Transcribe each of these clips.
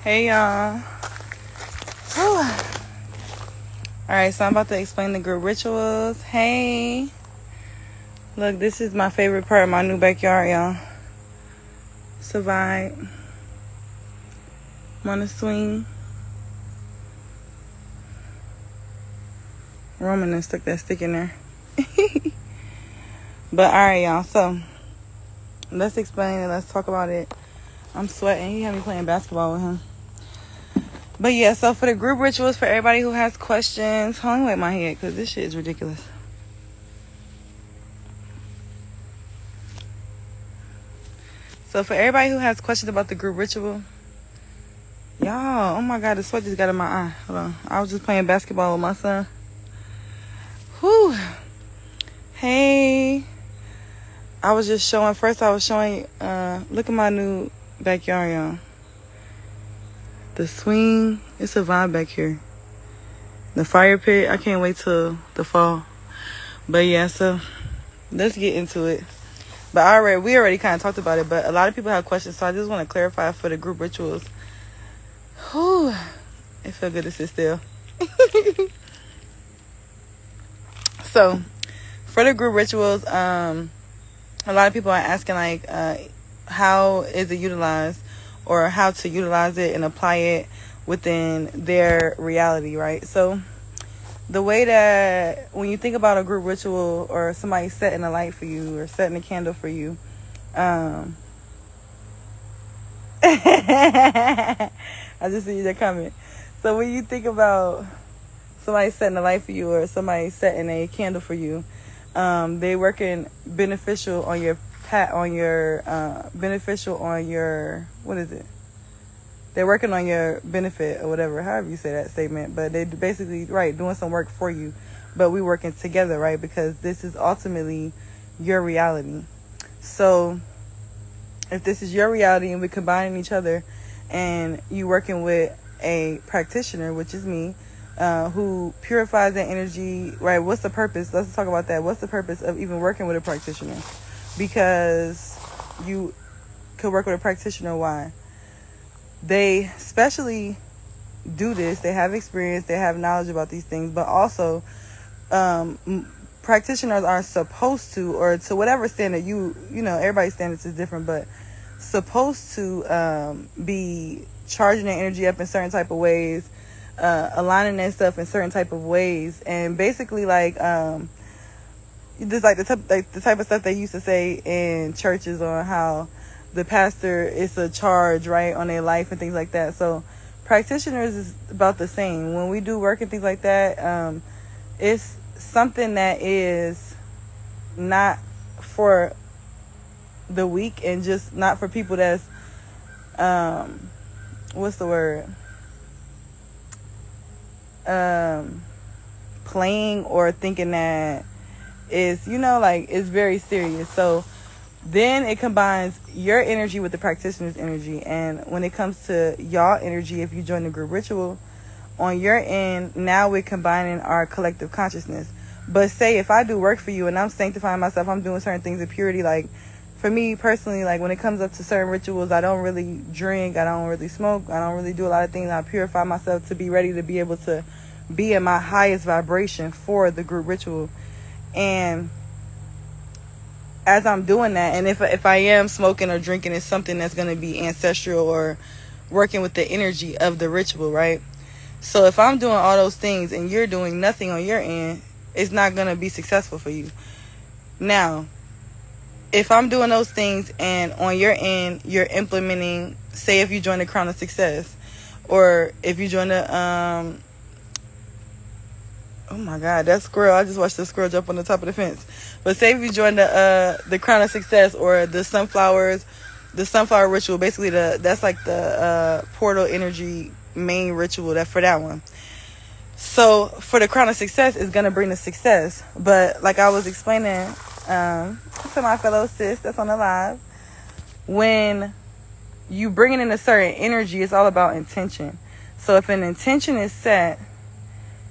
Hey y'all. Alright, so I'm about to explain the group rituals. Hey. Look, this is my favorite part of my new backyard, y'all. It's a vibe. I'm on a swing. Roman done stuck that stick in there. But alright, y'all. So, let's explain it. Let's talk about it. I'm sweating. He had me playing basketball with him. But yeah, so for the group rituals, for everybody who has questions, hold on, wait my head, because this shit is ridiculous. So for everybody who has questions about the group ritual, y'all, oh my God, the sweat just got in my eye. Hold on. I was just playing basketball with my son. Whew. Hey. I was showing, look at my new backyard, y'all. The swing, it's a vibe back here. The fire pit, I can't wait till the fall. But yeah, so let's get into it. But we already kind of talked about it, but a lot of people have questions, so I just want to clarify for the group rituals. Whew. It felt good to sit still. So, for the group rituals, a lot of people are asking, like, how is it utilized, or how to utilize it and apply it within their reality, right? So, the way that when you think about a group ritual or somebody setting a light for you or setting a candle for you, I just see that comment. So when you think about somebody setting a light for you or somebody setting a candle for you, they working beneficial on your what is it? They're working on your benefit or whatever, however you say that statement. But they basically, right, doing some work for you. But we working together, right? Because this is ultimately your reality. So if this is your reality and we're combining each other and you working with a practitioner, which is me, who purifies that energy, right? What's the purpose? Let's talk about that. What's the purpose of even working with a practitioner? Because you could work with a practitioner. Why? They specially do this. They have experience. They have knowledge about these things. But also, practitioners are supposed to, or to whatever standard you know, everybody's standards is different, but supposed to be charging their energy up in certain type of ways, aligning their stuff in certain type of ways, and basically like just like the type of stuff they used to say in churches on how the pastor is a charge, right, on their life and things like that. So practitioners is about the same. When we do work and things like that, it's something that is not for the weak and just not for people that's what's the word, playing or thinking that is, you know, like, it's very serious. So then it combines your energy with the practitioner's energy. And when it comes to y'all energy, if you join the group ritual, on your end, now we're combining our collective consciousness. But say if I do work for you and I'm sanctifying myself, I'm doing certain things in purity. Like for me personally, like when it comes up to certain rituals, I don't really drink, I don't really smoke, I don't really do a lot of things. I purify myself to be ready to be able to be in my highest vibration for the group ritual. And as I'm doing that, and if I am smoking or drinking, it's something that's going to be ancestral or working with the energy of the ritual, right? So if I'm doing all those things and you're doing nothing on your end, it's not going to be successful for you. Now, if I'm doing those things and on your end you're implementing, say if you join the Crown of Success, or if you join the oh my God, that squirrel, I just watched the squirrel jump on the top of the fence. But say if you join the Crown of Success or the sunflower ritual, basically that's like the portal energy main ritual that for that one. So for the Crown of Success, it's gonna bring the success. But like I was explaining to my fellow sis that's on the live, when you bringing in a certain energy, it's all about intention. So if an intention is set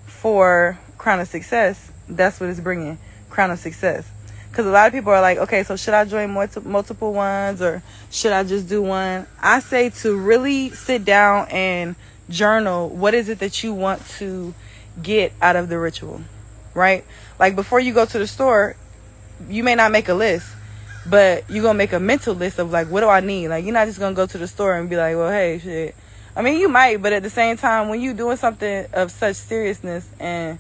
for Crown of Success, that's what it's bringing, Crown of Success. Because a lot of people are like, okay, so should I join multiple ones or should I just do one? I say to really sit down and journal. What is it that you want to get out of the ritual, right? Like before you go to the store, you may not make a list, but you're going to make a mental list of like, what do I need? Like, you're not just going to go to the store and be like, well, hey, shit. I mean, you might, but at the same time, when you're doing something of such seriousness and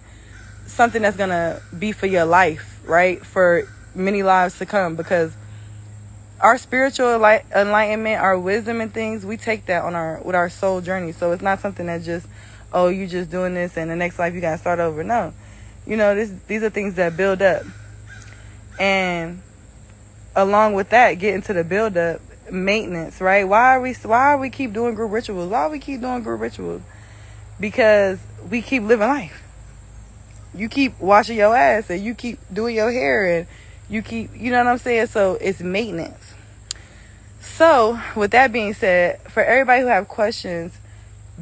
something that's going to be for your life, right? For many lives to come, because our spiritual enlightenment, our wisdom and things, we take that on with our soul journey. So it's not something that just, oh, you just doing this and the next life you got to start over. No. You know, these are things that build up. And along with that, get into the build up, maintenance, right? Why are we keep doing group rituals? Why we keep doing group rituals? Because we keep living life. You keep washing your ass and you keep doing your hair and you keep, you know what I'm saying? So it's maintenance. So with that being said, for everybody who have questions,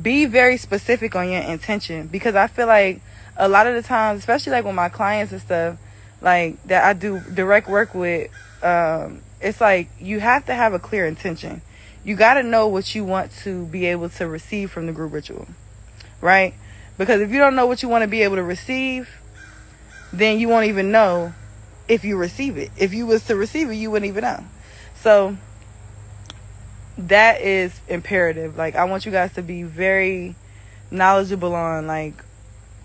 be very specific on your intention, because I feel like a lot of the times, especially like with my clients and stuff, like that I do direct work with, it's like you have to have a clear intention. You got to know what you want to be able to receive from the group ritual, right? Because if you don't know what you want to be able to receive, then you won't even know if you receive it. If you was to receive it, you wouldn't even know. So that is imperative. Like, I want you guys to be very knowledgeable on, like,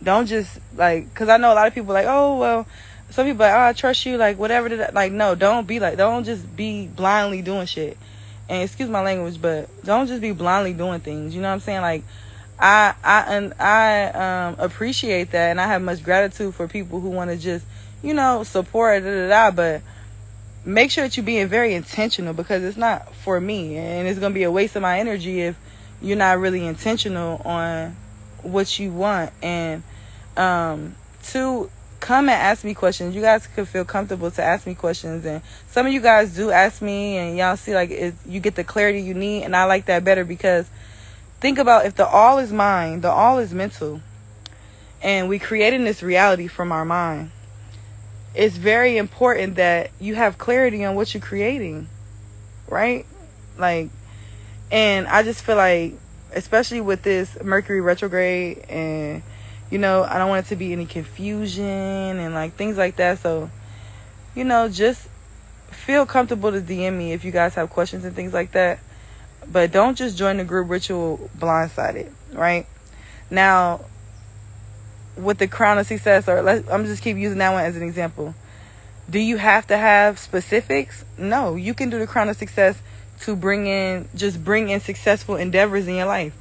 don't just, like, because I know a lot of people like, oh, well, some people like, oh, I trust you, like, whatever. Like, no, don't be like, don't just be blindly doing shit. And excuse my language, but don't just be blindly doing things. You know what I'm saying? Like, I appreciate that, and I have much gratitude for people who want to just, you know, support, but make sure that you're being very intentional, because it's not for me, and it's going to be a waste of my energy if you're not really intentional on what you want. And to come and ask me questions. You guys could feel comfortable to ask me questions, and some of you guys do ask me, and y'all see like you get the clarity you need, and I like that better, because think about, if the all is mind, the all is mental, and we creating this reality from our mind, it's very important that you have clarity on what you're creating, right? Like, and I just feel like, especially with this Mercury retrograde, and you know, I don't want it to be any confusion and like things like that. So, you know, just feel comfortable to DM me if you guys have questions and things like that. But don't just join the group ritual blindsided, right? Now, with the Crown of Success, or I'm just keep using that one as an example. Do you have to have specifics? No, you can do the Crown of Success to bring in successful endeavors in your life.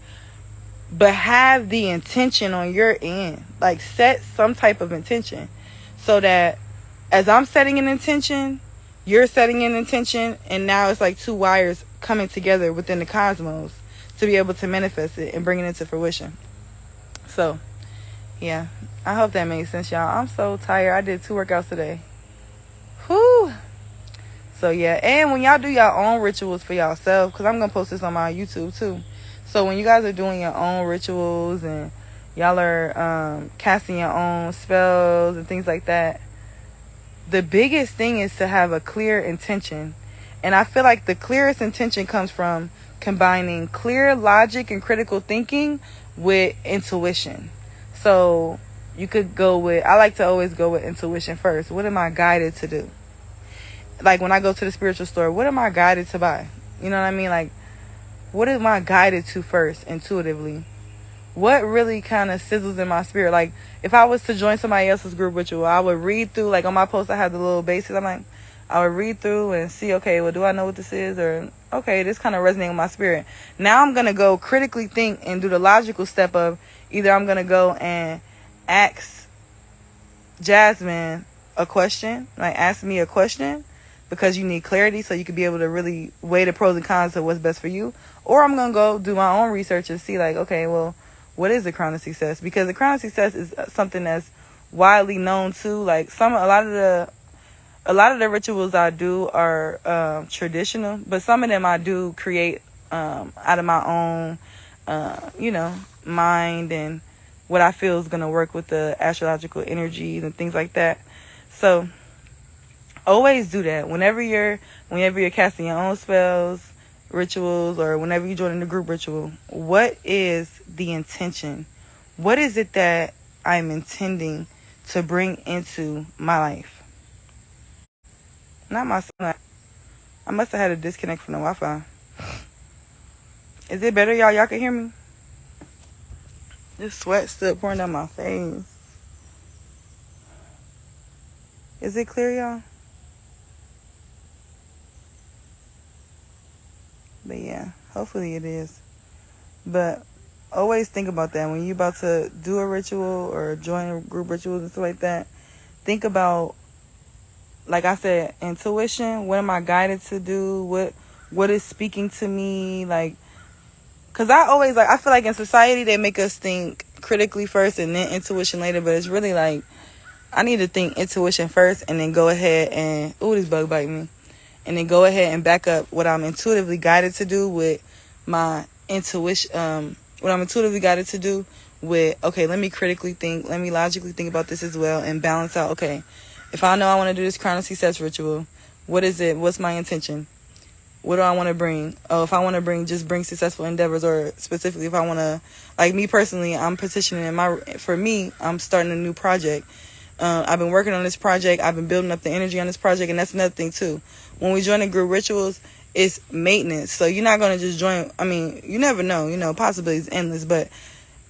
But have the intention on your end. Like, set some type of intention, so that as I'm setting an intention, you're setting an intention, and now it's like two wires coming together within the cosmos to be able to manifest it and bring it into fruition. So, yeah, I hope that makes sense, y'all. I'm so tired. I did 2 workouts today. Whew. So, yeah, and when y'all do your own rituals for yourself, because I'm going to post this on my YouTube, too. So, when you guys are doing your own rituals and y'all are casting your own spells and things like that, the biggest thing is to have a clear intention. And I feel like the clearest intention comes from combining clear logic and critical thinking with intuition. So you could go with, I like to always go with intuition first. What am I guided to do? Like when I go to the spiritual store, what am I guided to buy? You know what I mean? Like, what am I guided to first, intuitively? What really kind of sizzles in my spirit? Like, if I was to join somebody else's group ritual, I would read through, like on my post I have the little bases. I'm like, I would read through and see, okay, well, do I know what this is? Or, okay, this kind of resonates with my spirit. Now I'm going to go critically think and do the logical step of either I'm going to go and ask Jasmine a question, like ask me a question, because you need clarity so you can be able to really weigh the pros and cons of what's best for you. Or I'm going to go do my own research and see like, okay, well, what is the Crown of Success? Because the Crown of Success is something that's widely known too. Like a lot of the rituals I do are traditional, but some of them I do create out of my own, mind and what I feel is going to work with the astrological energies and things like that. So Always do that. Whenever you're casting your own spells, rituals, or whenever you join in the group ritual, what is the intention? What is it that I'm intending to bring into my life? Not my son. I must have had a disconnect from the Wi-Fi. Is it better, y'all? Y'all can hear me? This sweat still pouring down my face. Is it clear, y'all? But yeah, hopefully it is. But always think about that when you're about to do a ritual or join group rituals and stuff like that. Think about, like I said, intuition. What am I guided to do? What is speaking to me? Like, cause I feel like in society they make us think critically first and then intuition later. But it's really like I need to think intuition first and then go ahead and this bug biting me. And then go ahead and back up what I'm intuitively guided to do with my intuition. What I'm intuitively guided to do with, okay, let me critically think, let me logically think about this as well and balance out, okay, if I know I want to do this crown of success ritual, what is it? What's my intention? What do I want to bring? Oh, if I want to bring successful endeavors, or specifically if I want to, like me personally, I'm petitioning I'm starting a new project. I've been working on this project. I've been building up the energy on this project. And that's another thing too. When we join the group rituals, it's maintenance. So you're not going to just join. I mean, you never know, possibly it's endless, but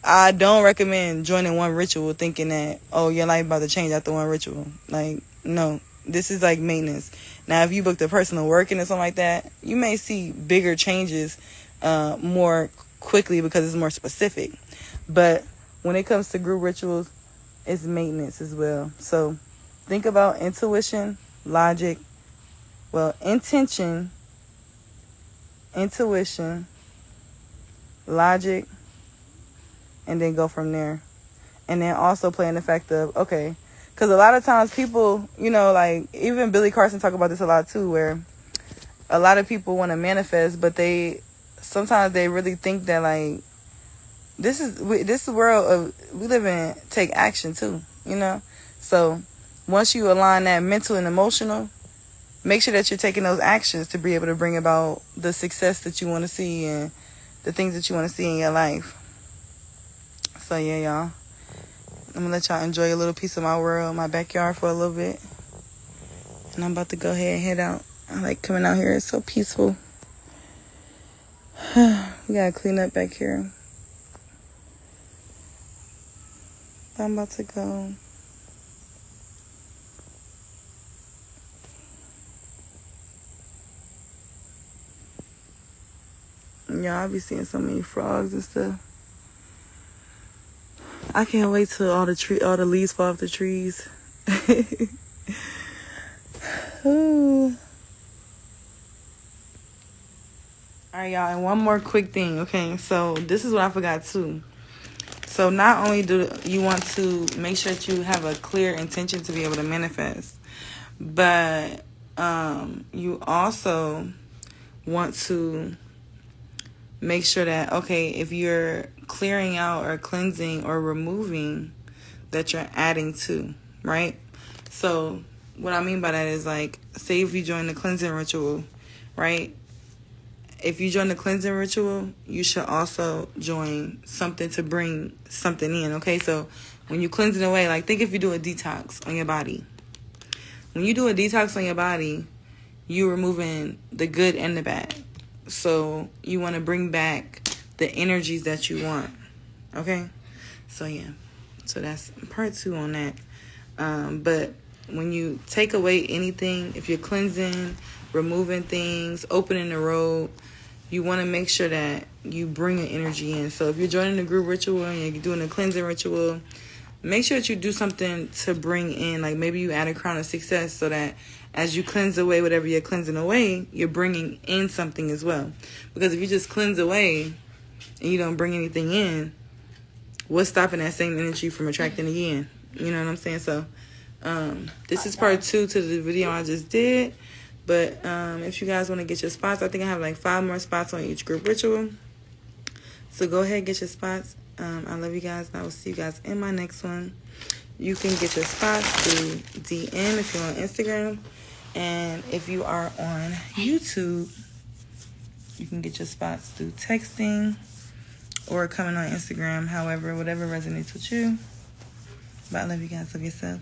I don't recommend joining one ritual thinking that, oh, your life about to change after one ritual. Like, no, this is like maintenance. Now, if you booked a personal working or something like that, you may see bigger changes more quickly because it's more specific. But when it comes to group rituals, it's maintenance as well. So think about intuition, logic, intention, intuition, logic, and then go from there. And then also playing the fact of, okay, because a lot of times people, like even Billy Carson talk about this a lot too, where a lot of people want to manifest, but sometimes they really think that like, this world of we live in take action too, So once you align that mental and emotional, make sure that you're taking those actions to be able to bring about the success that you want to see and the things that you want to see in your life. So yeah, y'all. I'm going to let y'all enjoy a little piece of my world, my backyard for a little bit. And I'm about to go ahead and head out. I like coming out here. It's so peaceful. We got to clean up back here. I'm about to go. Yeah, I'll be seeing so many frogs and stuff. I can't wait till all the leaves fall off the trees. Ooh. All right, y'all, and one more quick thing, okay? So this is what I forgot too. So not only do you want to make sure that you have a clear intention to be able to manifest, but you also want to make sure that, okay, if you're clearing out or cleansing or removing, that you're adding to, right? So what I mean by that is, like, say if you join the cleansing ritual, right? If you join the cleansing ritual, you should also join something to bring something in, okay? So when you cleanse it away, like think if you do a detox on your body. When you do a detox on your body, you're removing the good and the bad. So you want to bring back the energies that you want, okay? So yeah, so that's part 2 on that. But when you take away anything, if you're cleansing, removing things, opening the road, you want to make sure that you bring an energy in. So if you're joining the group ritual and you're doing a cleansing ritual, make sure that you do something to bring in, like maybe you add a crown of success so that as you cleanse away whatever you're cleansing away, you're bringing in something as well. Because if you just cleanse away and you don't bring anything in, what's stopping that same energy from attracting again? You know what I'm saying? So this is part 2 to the video I just did. But if you guys want to get your spots, I think I have like 5 more spots on each group ritual. So go ahead and get your spots. I love you guys, and I will see you guys in my next one. You can get your spots through DM if you're on Instagram. And if you are on YouTube, you can get your spots through texting or coming on Instagram. However, whatever resonates with you. But I love you guys. Love yourself.